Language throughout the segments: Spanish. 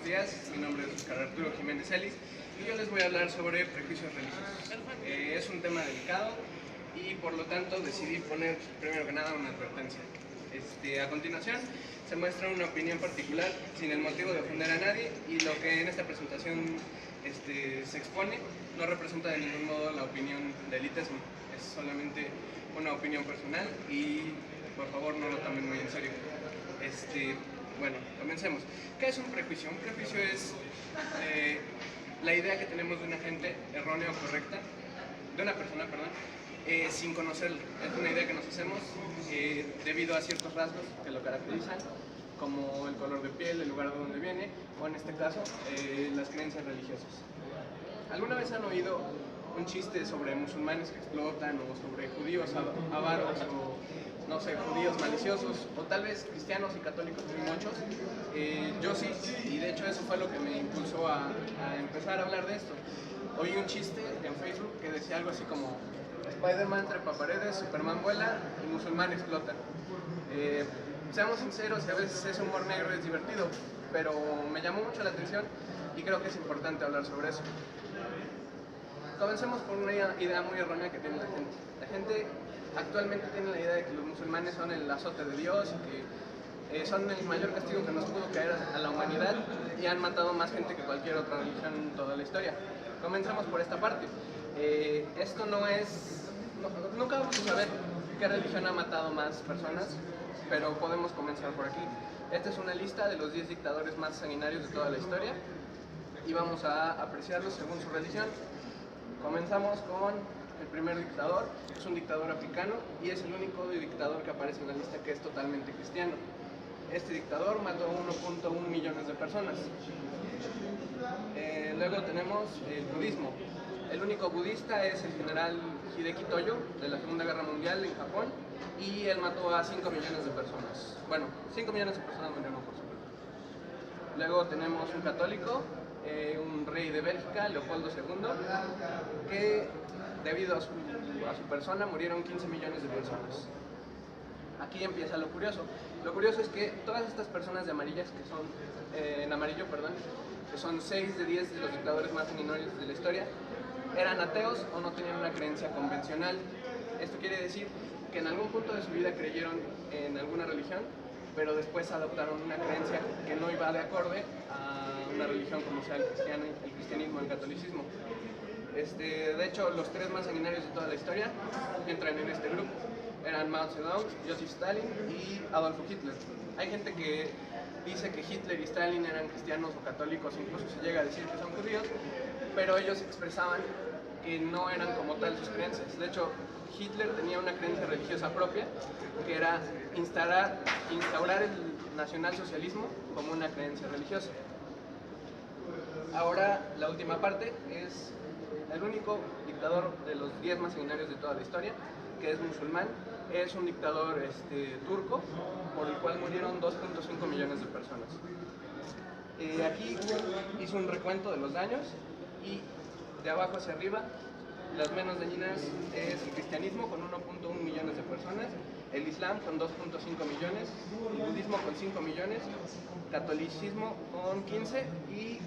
días, mi nombre es Oscar Arturo Jiménez Ellis y yo les voy a hablar sobre prejuicios religiosos. Es un tema delicado y por lo tanto decidí poner primero que nada una advertencia. A continuación se muestra una opinión particular sin el motivo de ofender a nadie y lo que en esta presentación se expone no representa de ningún modo la opinión del ITESM, es solamente una opinión personal y por favor no lo tomen muy en serio. Bueno, comencemos. ¿Qué es un prejuicio? Un prejuicio es la idea que tenemos de una gente errónea o correcta, de una persona, perdón, sin conocerlo. Es una idea que nos hacemos debido a ciertos rasgos que lo caracterizan, como el color de piel, el lugar de donde viene, o en este caso, las creencias religiosas. ¿Alguna vez han oído un chiste sobre musulmanes que explotan, o sobre judíos avaros, o no sé, judíos maliciosos, o tal vez cristianos y católicos muy muchos? Yo sí, y de hecho eso fue lo que me impulsó a empezar a hablar de esto. Oí un chiste en Facebook que decía algo así como: Spider-Man trepa paredes, Superman vuela y musulmán explota. Seamos sinceros, y a veces ese humor negro es divertido, pero me llamó mucho la atención y creo que es importante hablar sobre eso. Comencemos por una idea muy errónea que tiene la gente. La gente actualmente tiene la idea de que los musulmanes son el azote de Dios y que son el mayor castigo que nos pudo caer a la humanidad y han matado más gente que cualquier otra religión en toda la historia. Comencemos por esta parte. Esto no es... nunca vamos a saber qué religión ha matado más personas, pero podemos comenzar por aquí. Esta es una lista de los 10 dictadores más sanguinarios de toda la historia y vamos a apreciarlos según su religión. Comenzamos con el primer dictador. Es un dictador africano y es el único dictador que aparece en la lista que es totalmente cristiano. Este dictador mató a 1.1 millones de personas. Luego tenemos el budismo. El único budista es el general Hideki Toyo de la Segunda Guerra Mundial en Japón y él mató a 5 millones de personas. Bueno, 5 millones de personas murieron por su culpa. Luego tenemos un católico, un rey de Bélgica, Leopoldo II, que debido a su persona murieron 15 millones de personas. Aquí empieza lo curioso. Lo curioso es que todas estas personas de amarillas, que son, en amarillo, perdón, que son 6 de 10 de los dictadores más sanguinarios de la historia, eran ateos o no tenían una creencia convencional. Esto quiere decir que en algún punto de su vida creyeron en alguna religión, pero después adoptaron una creencia que no iba de acorde a una religión como sea el cristianismo o el catolicismo. De hecho, los 3 más sanguinarios de toda la historia entran en este grupo. Eran Mao Zedong, Joseph Stalin y Adolfo Hitler. Hay gente que dice que Hitler y Stalin eran cristianos o católicos, incluso se llega a decir que son judíos, pero ellos expresaban que no eran como tal sus creencias. De hecho, Hitler tenía una creencia religiosa propia, que era instaurar el nacionalsocialismo como una creencia religiosa. Ahora, la última parte es el único dictador de los 10 más sanguinarios de toda la historia, que es musulmán. Es un dictador turco, por el cual murieron 2.5 millones de personas. Aquí hizo un recuento de los daños y de abajo hacia arriba, las menos dañinas es el cristianismo con 1.1 millones de personas, el islam con 2.5 millones, el budismo con 5 millones, catolicismo con 15 y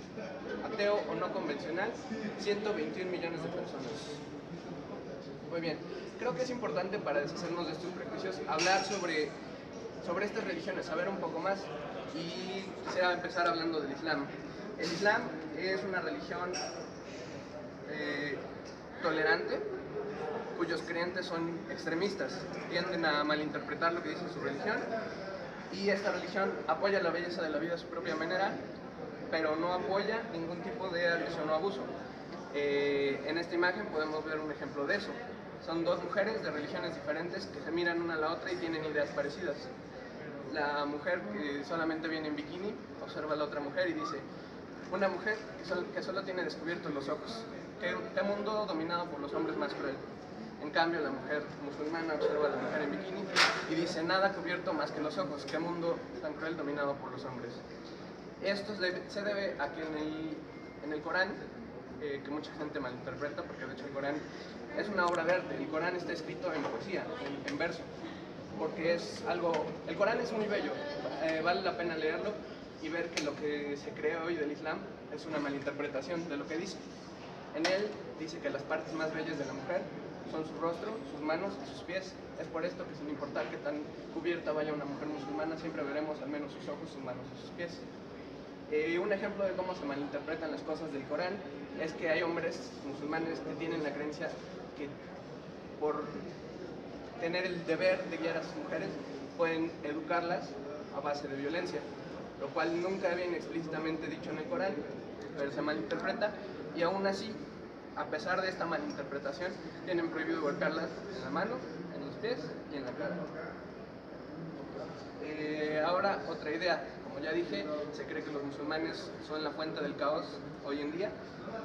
ateo o no convencional 121 millones de personas. Muy bien, creo que es importante para deshacernos de estos prejuicios hablar sobre estas religiones, saber un poco más, y quisiera empezar hablando del islam. El islam es una religión tolerante, cuyos creyentes son extremistas, tienden a malinterpretar lo que dice su religión, y esta religión apoya la belleza de la vida a su propia manera, pero no apoya ningún tipo de agresión o abuso. En esta imagen podemos ver un ejemplo de eso. Son 2 mujeres de religiones diferentes que se miran una a la otra y tienen ideas parecidas. La mujer que solamente viene en bikini observa a la otra mujer y dice: una mujer que solo tiene descubiertos los ojos. ¿Qué mundo dominado por los hombres más cruel? En cambio, la mujer musulmana observa a la mujer en bikini y dice: nada cubierto más que los ojos. ¿Qué mundo tan cruel dominado por los hombres? Esto se debe a que en el Corán, que mucha gente malinterpreta, porque de hecho el Corán es una obra de arte. El Corán está escrito en poesía, en verso, porque es algo... El Corán es muy bello, vale la pena leerlo, y ver que lo que se cree hoy del Islam es una malinterpretación de lo que dice. En él dice que las partes más bellas de la mujer son su rostro, sus manos y sus pies. Es por esto que sin importar que tan cubierta vaya una mujer musulmana, siempre veremos al menos sus ojos, sus manos y sus pies. Un ejemplo de cómo se malinterpretan las cosas del Corán es que hay hombres musulmanes que tienen la creencia que por tener el deber de guiar a sus mujeres pueden educarlas a base de violencia, lo cual nunca viene explícitamente dicho en el Corán, pero se malinterpreta, y aún así, a pesar de esta malinterpretación, tienen prohibido golpearlas en la mano, en los pies y en la cara. Ahora, otra idea. Como ya dije, se cree que los musulmanes son la fuente del caos hoy en día,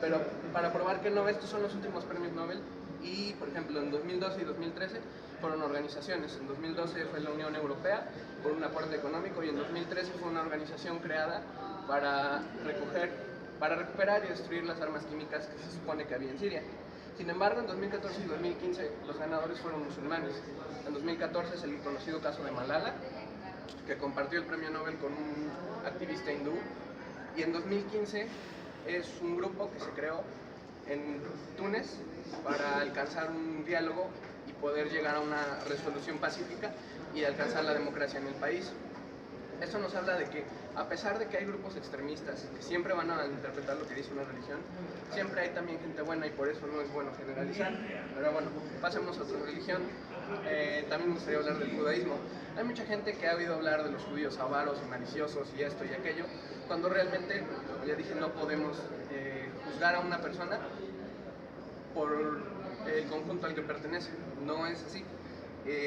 pero para probar que no, estos son los últimos premios Nobel, y por ejemplo en 2012 y 2013 fueron organizaciones. En 2012 fue la Unión Europea por un aporte económico, y en 2013 fue una organización creada para recuperar y destruir las armas químicas que se supone que había en Siria. Sin embargo, en 2014 y 2015 los ganadores fueron musulmanes. En 2014 es el conocido caso de Malala, que compartió el premio Nobel con un activista hindú, y en 2015 es un grupo que se creó en Túnez para alcanzar un diálogo y poder llegar a una resolución pacífica y alcanzar la democracia en el país. Esto nos habla de que, a pesar de que hay grupos extremistas que siempre van a interpretar lo que dice una religión, siempre hay también gente buena, y por eso no es bueno generalizar. Pero bueno, pasemos a otra religión. También me gustaría hablar del judaísmo. Hay mucha gente que ha oído hablar de los judíos avaros y maliciosos y esto y aquello, cuando realmente, como ya dije, no podemos juzgar a una persona por el conjunto al que pertenece. No es así.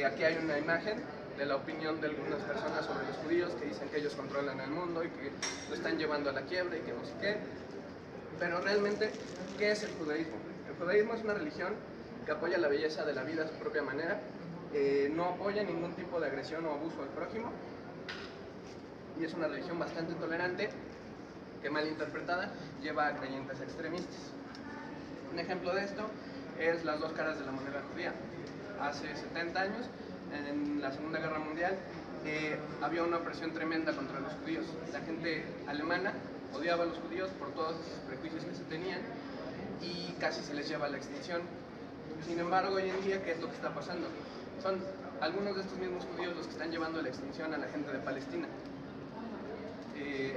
Aquí hay una imagen de la opinión de algunas personas sobre los judíos, que dicen que ellos controlan el mundo y que lo están llevando a la quiebra y que no sé qué. Pero realmente, ¿qué es el judaísmo? El judaísmo es una religión que apoya la belleza de la vida a su propia manera, no apoya ningún tipo de agresión o abuso al prójimo, y es una religión bastante tolerante que, mal interpretada, lleva a creyentes extremistas. Un ejemplo de esto es las dos caras de la moneda judía. Hace 70 años, en la Segunda Guerra Mundial, había una opresión tremenda contra los judíos. La gente alemana odiaba a los judíos por todos esos prejuicios que se tenían, y casi se les lleva a la extinción. Sin embargo, hoy en día, ¿qué es lo que está pasando? Son algunos de estos mismos judíos los que están llevando a la extinción a la gente de Palestina.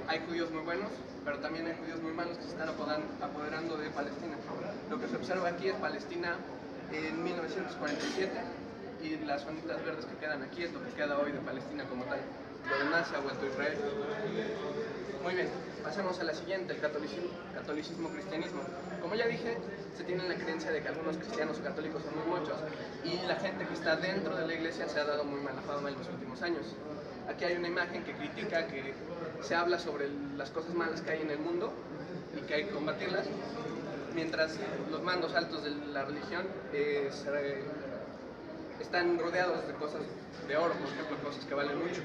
Hay judíos muy buenos, pero también hay judíos muy malos que se están apoderando de Palestina. Lo que se observa aquí es Palestina en 1947, y las zonitas verdes que quedan aquí es lo que queda hoy de Palestina como tal. Lo demás se ha vuelto Israel. Muy bien, pasemos a la siguiente, el catolicismo, cristianismo. Como ya dije, se tiene la creencia de que algunos cristianos o católicos son muy muchos, y la gente que está dentro de la iglesia se ha dado muy mala fama en los últimos años. Aquí hay una imagen que critica que se habla sobre las cosas malas que hay en el mundo y que hay que combatirlas, mientras los mandos altos de la religión están rodeados de cosas de oro, por ejemplo, cosas que valen mucho.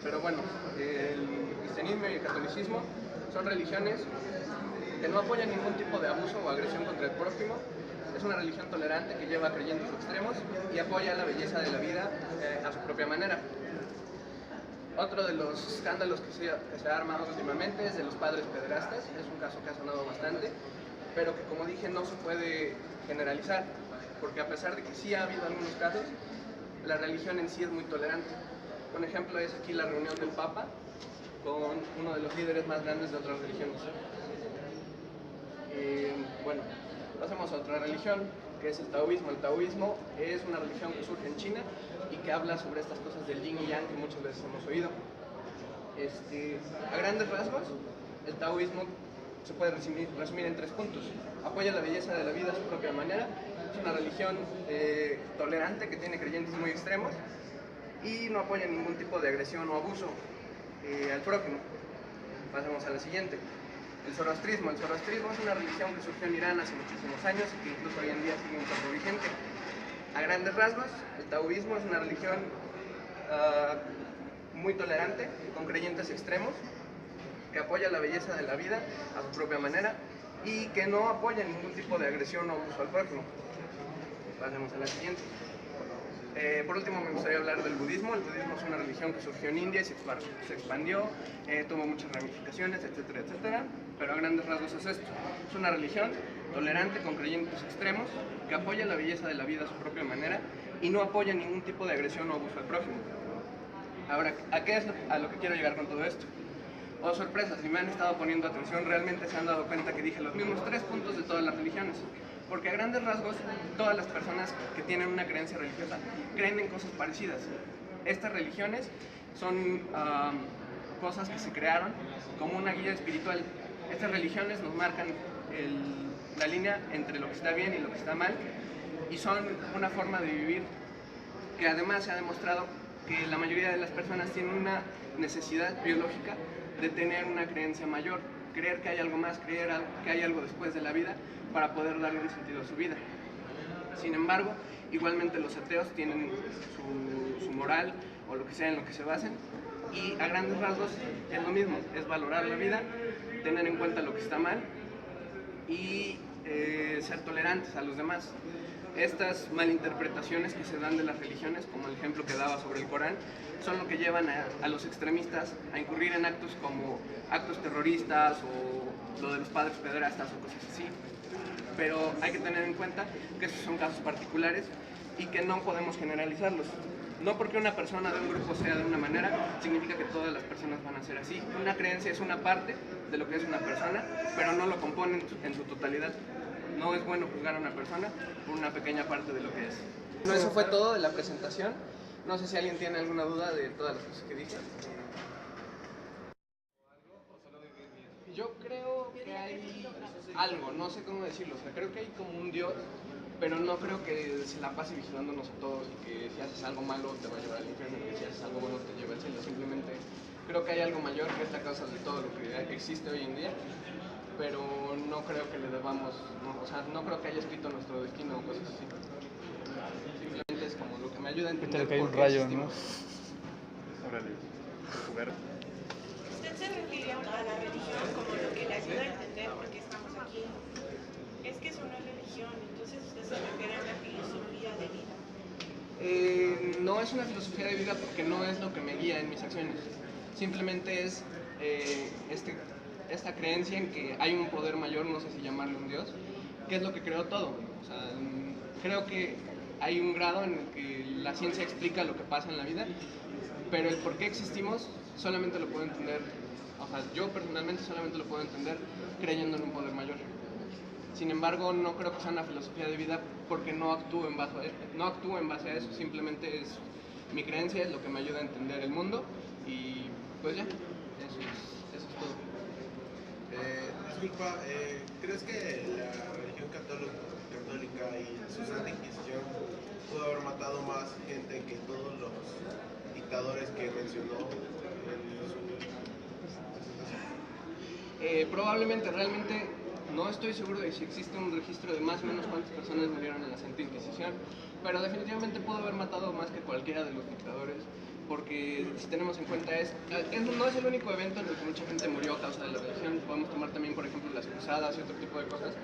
Pero bueno, el cristianismo y el catolicismo son religiones que no apoyan ningún tipo de abuso o agresión contra el prójimo. Es una religión tolerante que lleva a creyentes extremos y apoya la belleza de la vida a su propia manera. Otro de los escándalos que se ha armado últimamente es de los padres pederastas. Es un caso que ha sonado bastante, pero que, como dije, no se puede generalizar, porque a pesar de que sí ha habido algunos casos, la religión en sí es muy tolerante. Un ejemplo es aquí la reunión del Papa con uno de los líderes más grandes de otras religiones. Bueno, pasemos a otra religión, que es el taoísmo. El taoísmo es una religión que surge en China y que habla sobre estas cosas del yin y yang que muchas veces hemos oído. A grandes rasgos, el taoísmo se puede resumir en 3 puntos. Apoya la belleza de la vida a su propia manera, es una religión tolerante que tiene creyentes muy extremos, y no apoya ningún tipo de agresión o abuso al prójimo. Pasemos a la siguiente. El zoroastrismo. El zoroastrismo es una religión que surgió en Irán hace muchísimos años y que incluso hoy en día sigue un poco vigente. A grandes rasgos, el taoísmo es una religión muy tolerante, con creyentes extremos, que apoya la belleza de la vida a su propia manera y que no apoya ningún tipo de agresión o abuso al prójimo. Pasemos a la siguiente. Por último, me gustaría hablar del budismo. El budismo es una religión que surgió en India y se expandió, tuvo muchas ramificaciones, etcétera, etcétera. Pero a grandes rasgos es esto. Es una religión tolerante con creyentes extremos que apoya la belleza de la vida a su propia manera y no apoya ningún tipo de agresión o abuso al prójimo. Ahora, ¿a qué es a lo que quiero llegar con todo esto? Oh, sorpresa, si me han estado poniendo atención, realmente se han dado cuenta que dije los mismos 3 puntos de todas las religiones. Porque a grandes rasgos, todas las personas que tienen una creencia religiosa creen en cosas parecidas. Estas religiones son cosas que se crearon como una guía espiritual. Estas religiones nos marcan la línea entre lo que está bien y lo que está mal, y son una forma de vivir que además se ha demostrado que la mayoría de las personas tienen una necesidad biológica de tener una creencia mayor, creer que hay algo más, creer que hay algo después de la vida para poder darle un sentido a su vida. Sin embargo, igualmente los ateos tienen su moral o lo que sea en lo que se basen, y a grandes rasgos es lo mismo, es valorar la vida, tener en cuenta lo que está mal y ser tolerantes a los demás. Estas malinterpretaciones que se dan de las religiones, como el ejemplo que daba sobre el Corán, son lo que llevan a los extremistas a incurrir en actos como actos terroristas o lo de los padres pederastas o cosas así. Pero hay que tener en cuenta que esos son casos particulares y que no podemos generalizarlos. No porque una persona de un grupo sea de una manera, significa que todas las personas van a ser así. Una creencia es una parte de lo que es una persona, pero no lo compone en su totalidad. No es bueno juzgar a una persona por una pequeña parte de lo que es. No, eso fue todo de la presentación. No sé si alguien tiene alguna duda de todas las cosas que dije. Yo creo que hay algo, no sé cómo decirlo, o sea, creo que hay como un Dios, pero no creo que se la pase vigilándonos a todos y que si haces algo malo te va a llevar al infierno, que si haces algo bueno te lleva al cielo. Simplemente creo que hay algo mayor que es la causa de todo lo que existe hoy en día, pero no creo que le debamos, no, o sea, no creo que haya escrito nuestro destino o cosas así. Simplemente es como lo que me ayuda a entender por qué existimos. Órale, jugar. ¿Usted se refiere a la religión como lo que le ayuda a entender por qué estamos aquí? Es que es una religión, entonces usted se refiere a una filosofía de vida. No es una filosofía de vida porque no es lo que me guía en mis acciones. Simplemente es esta creencia en que hay un poder mayor, no sé si llamarle un Dios, que es lo que creó todo. O sea, creo que hay un grado en el que la ciencia explica lo que pasa en la vida, pero el por qué existimos solamente lo puedo entender, o sea, yo personalmente solamente lo puedo entender creyendo en un poder mayor. Sin embargo, no creo que sea una filosofía de vida porque no actúo en base a eso, simplemente es mi creencia, es lo que me ayuda a entender el mundo y pues ya, eso es todo. Disculpa, ¿crees que la religión católica y su Santa Inquisición pudo haber matado más gente que todos los dictadores que mencionó en su presentación? Probablemente, realmente no estoy seguro de si existe un registro de más o menos cuántas personas murieron en la Santa Inquisición, pero definitivamente pudo haber matado más que cualquiera de los dictadores, porque si tenemos en cuenta no es el único evento en el que mucha gente murió a causa de la religión. Podemos tomar también, por ejemplo, las cruzadas y otro tipo de cosas,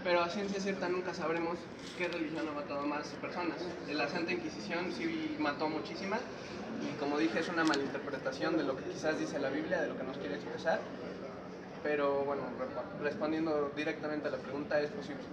pero a ciencia cierta nunca sabremos qué religión ha matado más personas. La Santa Inquisición sí mató muchísimas, y como dije, es una malinterpretación de lo que quizás dice la Biblia, de lo que nos quiere expresar, pero bueno, respondiendo directamente a la pregunta, es posible.